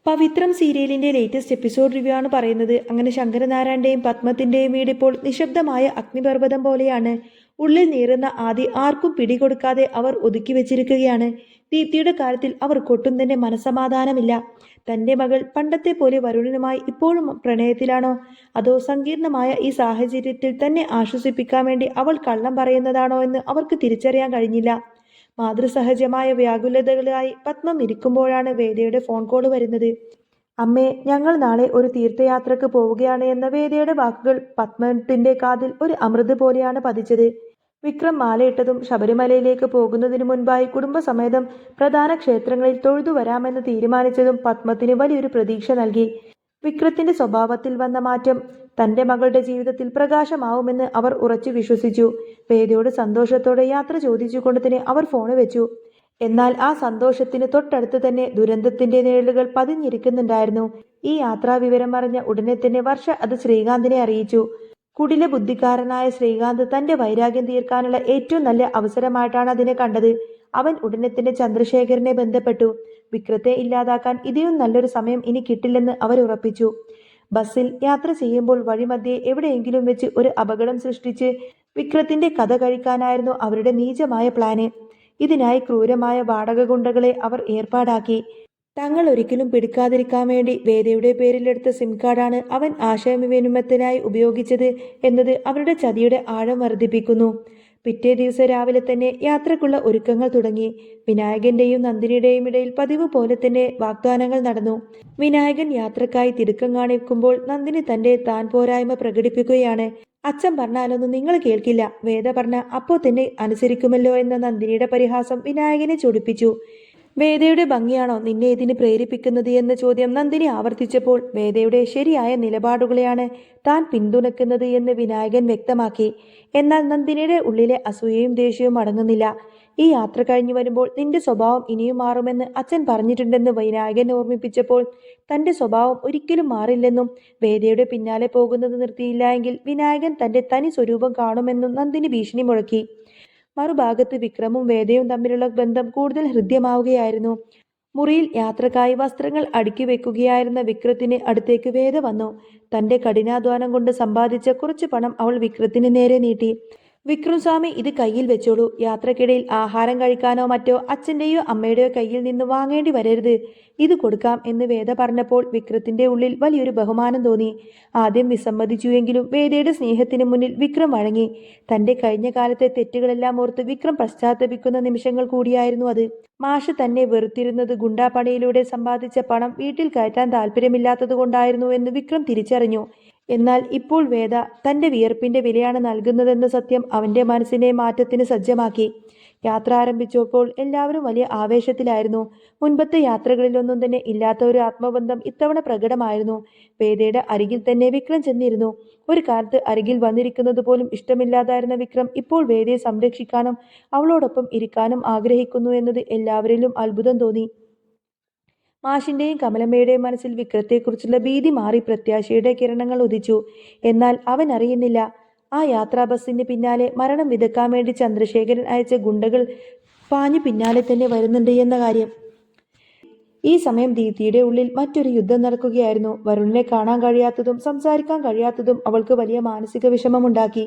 പവിത്രം സീരിയലിന്റെ latest episode review ആണ് പറയുന്നത്. അങ്ങനെ ശങ്കരനാരായണന്റെയും പത്മത്തിന്റെയും വീട് ഇപ്പോൾ നിശബ്ദമായ അഗ്നിപർവ്വതം പോലെയാണ്. ഉള്ളിൽ നീറുന്ന ആദി ആർക്കും പിടികൊടുക്കാതെ അവർ ഒതുക്കി വെച്ചിരിക്കുകയാണ്. ദീപ്തിയുടെ കാര്യത്തിൽ അവർക്കൊട്ടും തന്നെ മനസമാധാനമില്ല. തന്റെ മകൾ പണ്ടത്തെ പോലെ വരുണനുമായി ഇപ്പോഴും പ്രണയത്തിലാണോ, അതോ സങ്കീർണമായ ഈ സാഹചര്യത്തിൽ തന്നെ ആശ്വസിപ്പിക്കാൻ വേണ്ടി അവൾ കള്ളം പറയുന്നതാണോ എന്ന് അവർക്ക് തിരിച്ചറിയാൻ കഴിഞ്ഞില്ല. മാതൃസഹജമായ വ്യാകുലതകളായി പത്മം ഇരിക്കുമ്പോഴാണ് വേദയുടെ ഫോൺ കോൾ വരുന്നത്. അമ്മേ, ഞങ്ങൾ നാളെ ഒരു തീർത്ഥയാത്രക്ക് പോവുകയാണ് എന്ന വേദയുടെ വാക്കുകൾ പത്മത്തിന്റെ കാതിൽ ഒരു അമൃത് പോലെയാണ് പതിച്ചത്. വിക്രം മാലയിട്ടതും ശബരിമലയിലേക്ക് പോകുന്നതിനു മുൻപായി കുടുംബസമേതം പ്രധാന ക്ഷേത്രങ്ങളിൽ തൊഴുതു വരാമെന്ന് തീരുമാനിച്ചതും പത്മത്തിന് വലിയൊരു പ്രതീക്ഷ നൽകി. വിക്രത്തിന്റെ സ്വഭാവത്തിൽ വന്ന മാറ്റം തന്റെ മകളുടെ ജീവിതത്തിൽ പ്രകാശമാവുമെന്ന് അവർ ഉറച്ചു വിശ്വസിച്ചു. വേദയോട് സന്തോഷത്തോടെ യാത്ര ചോദിച്ചുകൊണ്ട് തന്നെ അവർ ഫോണ് വെച്ചു. എന്നാൽ ആ സന്തോഷത്തിന് തൊട്ടടുത്ത് തന്നെ ദുരന്തത്തിന്റെ നിഴലുകൾ പതിഞ്ഞിരിക്കുന്നുണ്ടായിരുന്നു. ഈ യാത്രാ വിവരം അറിഞ്ഞ ഉടനെ തന്നെ വർഷ അത് ശ്രീകാന്തിനെ അറിയിച്ചു. കുടില ബുദ്ധിക്കാരനായ ശ്രീകാന്ത് തന്റെ വൈരാഗ്യം തീർക്കാനുള്ള ഏറ്റവും നല്ല അവസരമായിട്ടാണ് അതിനെ കണ്ടത്. അവൻ ഉടനെ തന്നെ ചന്ദ്രശേഖരനെ ബന്ധപ്പെട്ടു. വിക്രത്തെ ഇല്ലാതാക്കാൻ ഇതിലും നല്ലൊരു സമയം ഇനി കിട്ടില്ലെന്ന് അവർ ഉറപ്പിച്ചു. ബസ്സിൽ യാത്ര ചെയ്യുമ്പോൾ വഴിമധ്യേ എവിടെയെങ്കിലും വെച്ച് ഒരു അപകടം സൃഷ്ടിച്ച് വിക്രത്തിന്റെ കഥ കഴിക്കാനായിരുന്നു അവരുടെ നീചമായ പ്ലാന്. ഇതിനായി ക്രൂരമായ വാടക ഗുണ്ടകളെ അവർ ഏർപ്പാടാക്കി. തങ്ങൾ ഒരിക്കലും പിടിക്കാതിരിക്കാൻ വേണ്ടി വേദയുടെ പേരിലെടുത്ത സിം കാർഡാണ് അവൻ ആശയവിനിമയത്തിനായി ഉപയോഗിച്ചത് എന്നത് അവരുടെ ചതിയുടെ ആഴം വർദ്ധിപ്പിക്കുന്നു. പിറ്റേ ദിവസം രാവിലെ തന്നെ യാത്രക്കുള്ള ഒരുക്കങ്ങൾ തുടങ്ങി. വിനായകന്റെയും നന്ദിനിയുടെയും ഇടയിൽ പതിവ് പോലെ തന്നെ വാഗ്ദാനങ്ങൾ നടന്നു. വിനായകൻ യാത്രക്കായി തിടുക്കം കാണിക്കുമ്പോൾ നന്ദിനി തന്റെ താൻ പോരായ്മ പ്രകടിപ്പിക്കുകയാണ്. അച്ഛൻ പറഞ്ഞാലൊന്നും നിങ്ങൾ കേൾക്കില്ല, വേദ പറഞ്ഞ അപ്പോൾ തന്നെ അനുസരിക്കുമല്ലോ എന്ന നന്ദിനിയുടെ പരിഹാസം വിനായകനെ ചൊടിപ്പിച്ചു. വേദയുടെ ഭംഗിയാണോ നിന്നെ ഇതിന് പ്രേരിപ്പിക്കുന്നത് എന്ന ചോദ്യം നന്ദിനി ആവർത്തിച്ചപ്പോൾ വേദയുടെ ശരിയായ നിലപാടുകളെയാണ് താൻ പിന്തുണയ്ക്കുന്നത് എന്ന് വിനായകൻ വ്യക്തമാക്കി. എന്നാൽ നന്ദിനിയുടെ ഉള്ളിലെ അസൂയയും ദേഷ്യവും അടങ്ങുന്നില്ല. ഈ യാത്ര കഴിഞ്ഞു വരുമ്പോൾ നിന്റെ സ്വഭാവം ഇനിയും മാറുമെന്ന് അച്ഛൻ പറഞ്ഞിട്ടുണ്ടെന്ന് വിനായകൻ ഓർമ്മിപ്പിച്ചപ്പോൾ തന്റെ സ്വഭാവം ഒരിക്കലും മാറില്ലെന്നും വേദയുടെ പിന്നാലെ പോകുന്നത് നിർത്തിയില്ല എങ്കിൽ വിനായകൻ തന്റെ തനി സ്വരൂപം കാണുമെന്നും നന്ദിനി ഭീഷണി മുഴക്കി. മറുഭാഗത്ത് വിക്രമും വേദയും തമ്മിലുള്ള ബന്ധം കൂടുതൽ ഹൃദ്യമാവുകയായിരുന്നു. മുറിയിൽ യാത്രക്കായി വസ്ത്രങ്ങൾ അടുക്കി വെക്കുകയായിരുന്ന വിക്രത്തിന് അടുത്തേക്ക് വേദ വന്നു. തന്റെ കഠിനാധ്വാനം കൊണ്ട് സമ്പാദിച്ച കുറച്ച് പണം അവൾ വിക്രത്തിന് നേരെ നീട്ടി. വിക്രം സ്വാമി, ഇത് കയ്യിൽ വെച്ചോളൂ. യാത്രക്കിടയിൽ ആഹാരം കഴിക്കാനോ മറ്റോ അച്ഛൻ്റെയോ അമ്മയുടെയോ കയ്യിൽ നിന്ന് വാങ്ങേണ്ടി വരരുത്. ഇത് കൊടുക്കാം എന്ന് വേദ പറഞ്ഞപ്പോൾ വിക്രത്തിന്റെ ഉള്ളിൽ വലിയൊരു ബഹുമാനം തോന്നി. ആദ്യം വിസമ്മതിച്ചുവെങ്കിലും വേദയുടെ സ്നേഹത്തിന് മുന്നിൽ വിക്രം വഴങ്ങി. തന്റെ കഴിഞ്ഞ കാലത്തെ തെറ്റുകളെല്ലാം ഓർത്ത് വിക്രം പശ്ചാത്തപിക്കുന്ന നിമിഷങ്ങൾ കൂടിയായിരുന്നു അത്. മാഷ് തന്നെ വെറുത്തിരുന്നത് ഗുണ്ടാപ്പണിയിലൂടെ സമ്പാദിച്ച പണം വീട്ടിൽ കയറ്റാൻ താല്പര്യമില്ലാത്തത് കൊണ്ടായിരുന്നു എന്ന് വിക്രം തിരിച്ചറിഞ്ഞു. എന്നാൽ ഇപ്പോൾ വേദ തന്റെ വിയർപ്പിന്റെ വിലയാണ് നൽകുന്നതെന്ന സത്യം അവന്റെ മനസ്സിനെ മാറ്റത്തിന് സജ്ജമാക്കി. യാത്ര ആരംഭിച്ചപ്പോൾ എല്ലാവരും വലിയ ആവേശത്തിലായിരുന്നു. മുൻപത്തെ യാത്രകളിലൊന്നും തന്നെ ഇല്ലാത്ത ഒരു ആത്മബന്ധം ഇത്തവണ പ്രകടമായിരുന്നു. വേദയുടെ അരികിൽ തന്നെ വിക്രം ചെന്നിരുന്നു. ഒരു കാലത്ത് അരികിൽ വന്നിരിക്കുന്നത് പോലും ഇഷ്ടമില്ലാതായിരുന്ന വിക്രം ഇപ്പോൾ വേദയെ സംരക്ഷിക്കാനും അവളോടൊപ്പം ഇരിക്കാനും ആഗ്രഹിക്കുന്നു എന്നത് എല്ലാവരിലും അത്ഭുതം തോന്നി. മാഷിന്റെയും കമലമ്മയുടെയും മനസ്സിൽ വിക്രത്തെക്കുറിച്ചുള്ള ഭീതി മാറി പ്രത്യാശയുടെ കിരണങ്ങൾ ഉദിച്ചു. എന്നാൽ അവൻ അറിയുന്നില്ല, ആ യാത്രാ ബസ്സിന് പിന്നാലെ മരണം വിതക്കാൻ വേണ്ടി ചന്ദ്രശേഖരൻ അയച്ച ഗുണ്ടകൾ പാഞ്ഞു പിന്നാലെ തന്നെ വരുന്നുണ്ട് എന്ന കാര്യം. ഈ സമയം ദീപ്തിയുടെ ഉള്ളിൽ മറ്റൊരു യുദ്ധം നടക്കുകയായിരുന്നു. വരുണിനെ കാണാൻ കഴിയാത്തതും സംസാരിക്കാൻ കഴിയാത്തതും അവൾക്ക് വലിയ മാനസിക വിഷമമുണ്ടാക്കി.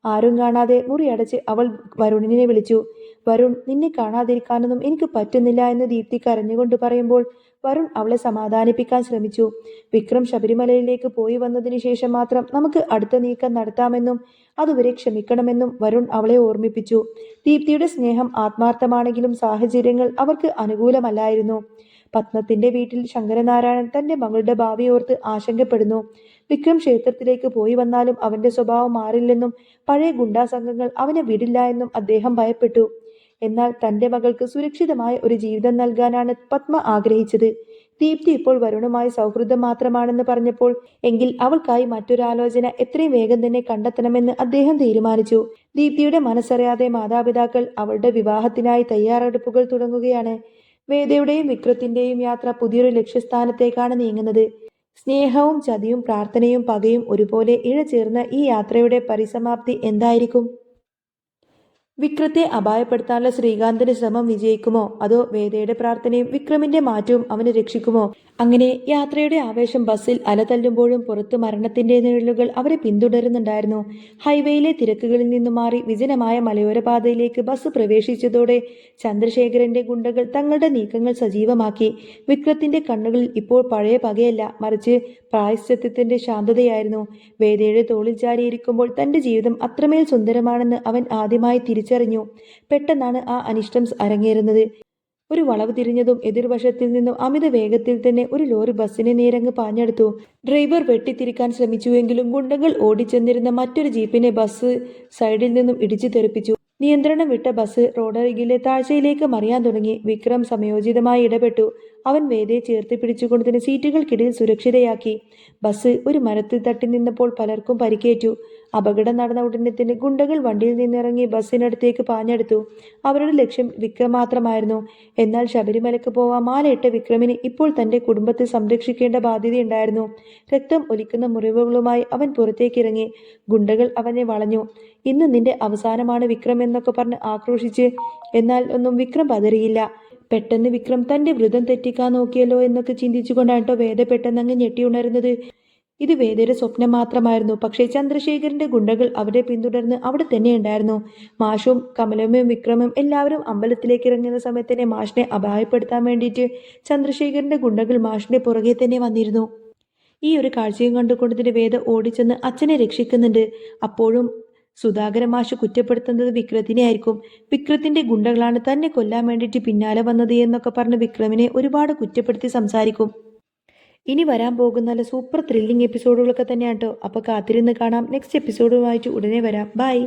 ആരും കാണാതെ മുറിയടച്ച് അവൾ വരുണിനെ വിളിച്ചു. വരുൺ, നിന്നെ കാണാതിരിക്കാനൊന്നും എനിക്ക് പറ്റുന്നില്ല എന്ന് ദീപ്തി കരഞ്ഞുകൊണ്ട് പറയുമ്പോൾ വരുൺ അവളെ സമാധാനിപ്പിക്കാൻ ശ്രമിച്ചു. വിക്രം ശബരിമലയിലേക്ക് പോയി വന്നതിന് ശേഷം മാത്രം നമുക്ക് അടുത്ത നീക്കം നടത്താമെന്നും അതുവരെ ക്ഷമിക്കണമെന്നും വരുൺ അവളെ ഓർമ്മിപ്പിച്ചു. ദീപ്തിയുടെ സ്നേഹം ആത്മാർത്ഥമാണെങ്കിലും സാഹചര്യങ്ങൾ അവർക്ക് അനുകൂലമല്ലായിരുന്നു. പത്മത്തിന്റെ വീട്ടിൽ ശങ്കരനാരായണൻ തന്റെ മകളുടെ ഭാവി ഓർത്ത് ആശങ്കപ്പെടുന്നു. വിക്രം ക്ഷേത്രത്തിലേക്ക് പോയി വന്നാലും അവന്റെ സ്വഭാവം മാറില്ലെന്നും പഴയ ഗുണ്ടാ സംഘങ്ങൾ അവനെ വിടില്ല എന്നും അദ്ദേഹം ഭയപ്പെട്ടു. എന്നാൽ തന്റെ മകൾക്ക് സുരക്ഷിതമായ ഒരു ജീവിതം നൽകാനാണ് പത്മ ആഗ്രഹിച്ചത്. ദീപ്തി ഇപ്പോൾ വരുണുമായി സൗഹൃദം മാത്രമാണെന്ന് പറഞ്ഞപ്പോൾ എങ്കിൽ അവൾക്കായി മറ്റൊരാലോചന എത്രയും വേഗം തന്നെ കണ്ടെത്തണമെന്ന് അദ്ദേഹം തീരുമാനിച്ചു. ദീപ്തിയുടെ മനസ്സറിയാതെ മാതാപിതാക്കൾ അവളുടെ വിവാഹത്തിനായി തയ്യാറെടുപ്പുകൾ തുടങ്ങുകയാണ്. വേദയുടെയും വിക്രത്തിന്റെയും യാത്ര പുതിയൊരു ലക്ഷ്യസ്ഥാനത്തേക്കാണ് നീങ്ങുന്നത്. സ്നേഹവും ചതിയും പ്രാർത്ഥനയും പകയും ഒരുപോലെ ഇഴചേർന്ന ഈ യാത്രയുടെ പരിസമാപ്തി എന്തായിരിക്കും? വിക്രത്തെ അപായപ്പെടുത്താനുള്ള ശ്രീകാന്തിന്റെ ശ്രമം വിജയിക്കുമോ അതോ വേദയുടെ പ്രാർത്ഥനയും വിക്രമിന്റെ മാറ്റവും അവനെ രക്ഷിക്കുമോ? അങ്ങനെ യാത്രയുടെ ആവേശം ബസ്സിൽ അലതല്ലുമ്പോഴും പുറത്ത് മരണത്തിന്റെ നിഴലുകൾ അവരെ പിന്തുടരുന്നുണ്ടായിരുന്നു. ഹൈവേയിലെ തിരക്കുകളിൽ നിന്നും മാറി വിജനമായ മലയോര പാതയിലേക്ക് ബസ് പ്രവേശിച്ചതോടെ ചന്ദ്രശേഖരന്റെ ഗുണ്ടകൾ തങ്ങളുടെ നീക്കങ്ങൾ സജീവമാക്കി. വിക്രത്തിന്റെ കണ്ണുകളിൽ ഇപ്പോൾ പഴയ പകയല്ല, മറിച്ച് പ്രായശ്ചിത്തത്തിന്റെ ശാന്തതയായിരുന്നു. വേദയുടെ തോളിൽ ചാരിയിരിക്കുമ്പോൾ തന്റെ ജീവിതം അത്രമേൽ സുന്ദരമാണെന്ന് അവൻ ആദ്യമായി തിരിച്ചറിഞ്ഞു. പെട്ടെന്നാണ് ആ അനിഷ്ടം അരങ്ങേറുന്നത്. ഒരു വളവ് തിരിഞ്ഞതും എതിർവശത്തിൽ നിന്നും അമിത വേഗത്തിൽ തന്നെ ഒരു ലോറി ബസ്സിനെ നേരങ്ങ് പാഞ്ഞെടുത്തു. ഡ്രൈവർ വെട്ടിത്തിരിക്കാൻ ശ്രമിച്ചുവെങ്കിലും ഗുണ്ടകൾ ഓടിച്ചെന്നിരുന്ന മറ്റൊരു ജീപ്പിനെ ബസ് സൈഡിൽ നിന്നും ഇടിച്ചു തെറിപ്പിച്ചു. നിയന്ത്രണം വിട്ട ബസ് റോഡരികിലെ താഴ്ചയിലേക്ക് മറിയാൻ തുടങ്ങി. വിക്രം സമയോചിതമായി ഇടപെട്ടു. അവൻ വേദയെ ചേർത്ത് പിടിച്ചുകൊണ്ട് തന്നെ സീറ്റുകൾക്കിടയിൽ സുരക്ഷിതയാക്കി. ബസ് ഒരു മരത്തിൽ തട്ടി നിന്നപ്പോൾ പലർക്കും പരിക്കേറ്റു. അപകടം നടന്ന ഉടനെ തന്നെ ഗുണ്ടകൾ വണ്ടിയിൽ നിന്നിറങ്ങി ബസ്സിനടുത്തേക്ക് പാഞ്ഞെടുത്തു. അവരുടെ ലക്ഷ്യം വിക്രം മാത്രമായിരുന്നു. എന്നാൽ ശബരിമലയ്ക്ക് പോവാൻ മാലയിട്ട വിക്രമിന് ഇപ്പോൾ തന്റെ കുടുംബത്തെ സംരക്ഷിക്കേണ്ട ബാധ്യതയുണ്ടായിരുന്നു. രക്തം ഒലിക്കുന്ന മുറിവുകളുമായി അവൻ പുറത്തേക്കിറങ്ങി. ഗുണ്ടകൾ അവനെ വളഞ്ഞു. ഇന്ന് നിന്റെ അവസാനമാണ് വിക്രം എന്നൊക്കെ പറഞ്ഞ് ആക്രോശിച്ച്. എന്നാൽ ഒന്നും വിക്രം പതറിയില്ല. പെട്ടെന്ന് വിക്രം തന്റെ വ്രതം തെറ്റിക്കാൻ നോക്കിയല്ലോ എന്നൊക്കെ ചിന്തിച്ചുകൊണ്ടാണ് കേട്ടോ വേദ പെട്ടെന്ന് അങ്ങ് ഞെട്ടിയുണരുന്നത്. ഇത് വേദയുടെ സ്വപ്നം മാത്രമായിരുന്നു. പക്ഷേ ചന്ദ്രശേഖരന്റെ ഗുണ്ടകൾ അവരെ പിന്തുടർന്ന് അവിടെ തന്നെ ഉണ്ടായിരുന്നു. മാഷും കമലമ്മയും വിക്രമും എല്ലാവരും അമ്പലത്തിലേക്ക് ഇറങ്ങുന്ന സമയത്ത് തന്നെ മാഷിനെ അപായപ്പെടുത്താൻ വേണ്ടിയിട്ട് ചന്ദ്രശേഖരന്റെ ഗുണ്ടകൾ മാഷിന്റെ പുറകെ തന്നെ വന്നിരുന്നു. ഈ ഒരു കാഴ്ചയും കണ്ടുകൊണ്ട് തന്നെ വേദ ഓടിച്ചെന്ന് അച്ഛനെ രക്ഷിക്കുന്നുണ്ട്. അപ്പോഴും സുധാകരൻ മാഷ് കുറ്റപ്പെടുത്തുന്നത് വിക്രത്തിനെ ആയിരിക്കും. വിക്രത്തിന്റെ ഗുണ്ടകളാണ് തന്നെ കൊല്ലാൻ വേണ്ടിയിട്ട് പിന്നാലെ വന്നത് എന്നൊക്കെ പറഞ്ഞ് വിക്രമിനെ ഒരുപാട് കുറ്റപ്പെടുത്തി സംസാരിക്കും. ഇനി വരാൻ പോകുന്ന നല്ല സൂപ്പർ ത്രില്ലിംഗ് എപ്പിസോഡുകളൊക്കെ തന്നെയാണ് കേട്ടോ. അപ്പോൾ കാത്തിരുന്ന് കാണാം. നെക്സ്റ്റ് എപ്പിസോഡുമായിട്ട് ഉടനെ വരാം. ബൈ.